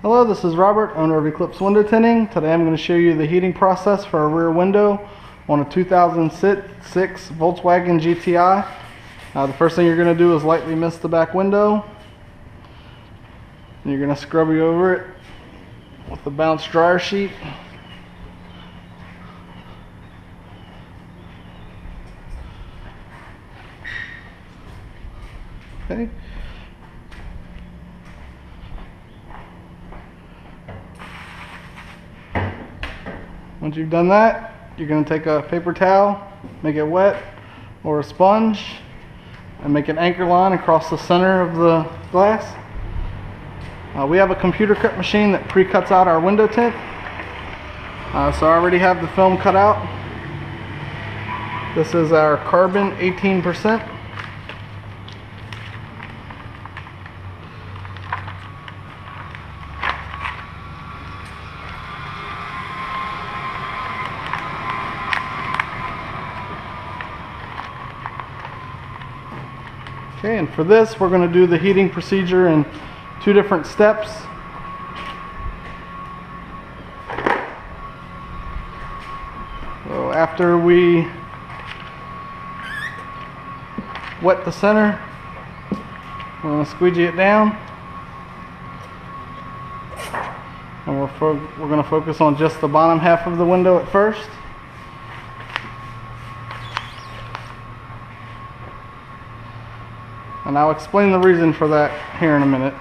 Hello, this is Robert, owner of Eclipse Window Tinting. Today I'm going to show you the heating process for a rear window on a 2006 Volkswagen GTI. The first thing you're going to do is lightly mist the back window. And you're going to scrub over it with the bounce dryer sheet. Okay. Once you've done that, you're going to take a paper towel, make it wet, or a sponge, and make an anchor line across the center of the glass. We have a computer cut machine that pre-cuts out our window tint. So I already have the film cut out. This is our carbon 18%. Okay, and for this we're going to do the heating procedure in two different steps. So after we wet the center, we're going to squeegee it down, and we're going to focus on just the bottom half of the window at first. And I'll explain the reason for that here in a minute.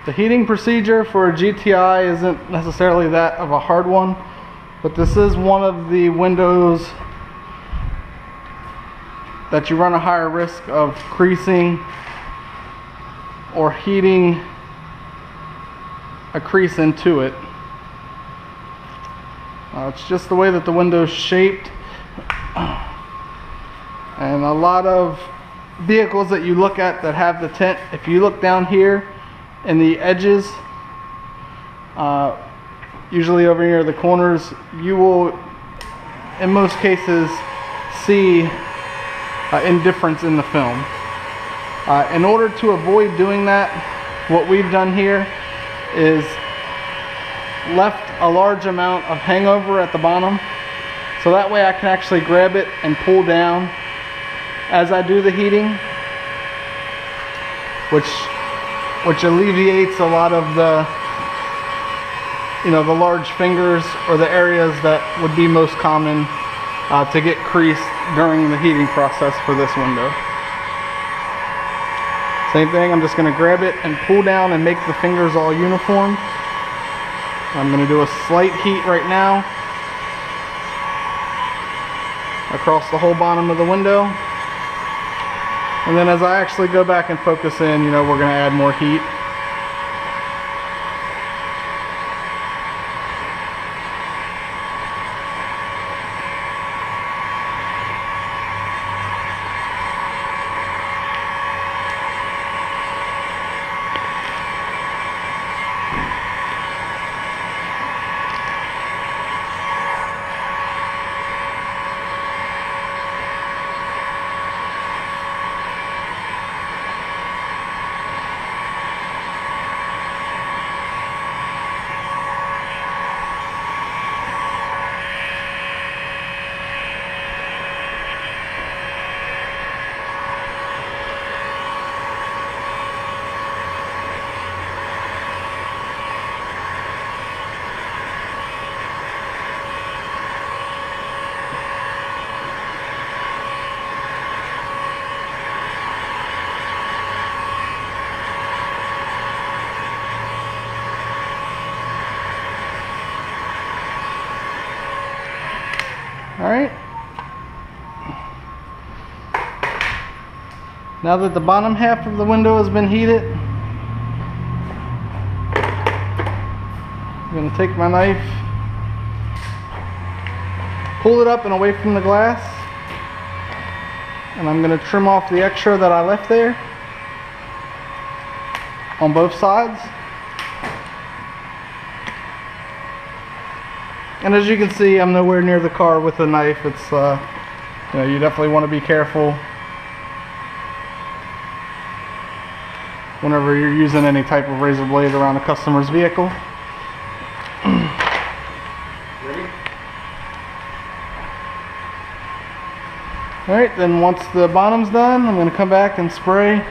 The heating procedure for a GTI isn't necessarily that of a hard one, but this is one of the windows that you run a higher risk of creasing or heating a crease into it. It's just the way that the window is shaped. And a lot of vehicles that you look at that have the tint, if you look down here in the edges, usually over near the corners, you will in most cases see indifference in the film. In order to avoid doing that, what we've done here is left a large amount of hangover at the bottom, so that way I can actually grab it and pull down as I do the heating, which alleviates a lot of the, the large fingers or the areas that would be most common to get creased during the heating process for this window. Same thing, I'm just going to grab it and pull down and make the fingers all uniform. I'm going to do a slight heat right now across the whole bottom of the window. And then as I actually go back and focus in, we're going to add more heat. Alright, now that the bottom half of the window has been heated, I'm going to take my knife, pull it up and away from the glass, and I'm going to trim off the extra that I left there on both sides. And as you can see, I'm nowhere near the car with the knife. It's you definitely want to be careful. whenever you're using any type of razor blade around a customer's vehicle. Ready? Alright, then once the bottom's done, I'm going to come back and spray.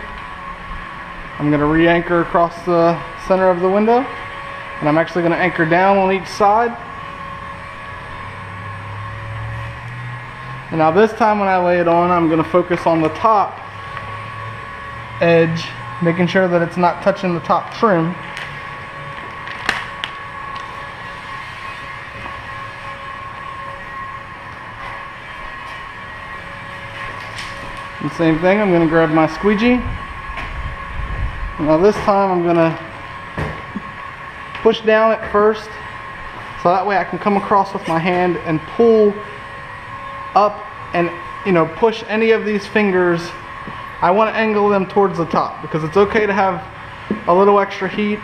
I'm going to re-anchor across the center of the window, and I'm actually going to anchor down on each side. And now this time when I lay it on, I'm going to focus on the top edge, making sure that it's not touching the top trim. And same thing, I'm going to grab my squeegee. Now this time I'm going to push down at first, so that way I can come across with my hand and pull up and, you know, push any of these fingers. I want to angle them towards the top because it's okay to have a little extra heat,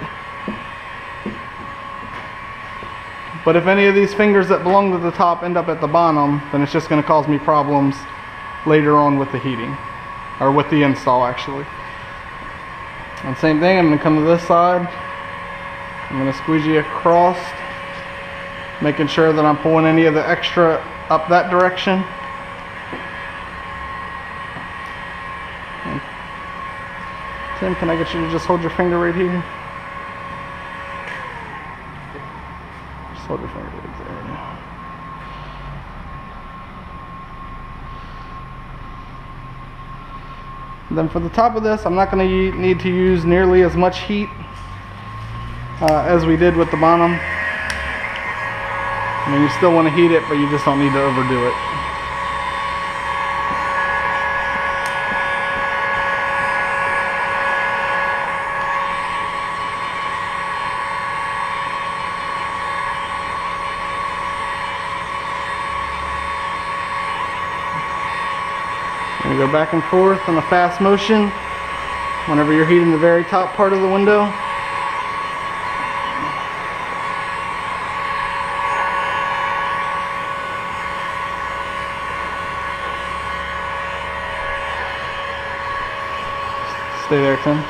but if any of these fingers that belong to the top end up at the bottom, then it's just going to cause me problems later on with the heating, or with the install actually. And same thing, I'm going to come to this side, I'm going to squeegee across, making sure that I'm pulling any of the extra up that direction. And Tim, can I get you to just hold your finger right here? Just hold your finger right there. Then for the top of this, I'm not going to need to use nearly as much heat as we did with the bottom. I mean, you still want to heat it, but you just don't need to overdo it. You go back and forth in a fast motion whenever you're heating the very top part of the window. Stay there, Tim.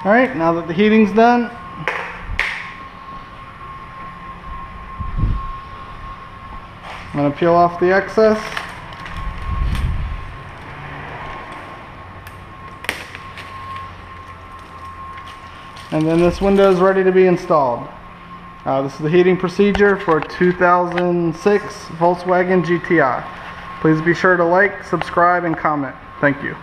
Alright, now that the heating's done, I'm going to peel off the excess. And then this window is ready to be installed. This is the heating procedure for a 2006 Volkswagen GTI. Please be sure to like, subscribe, and comment. Thank you.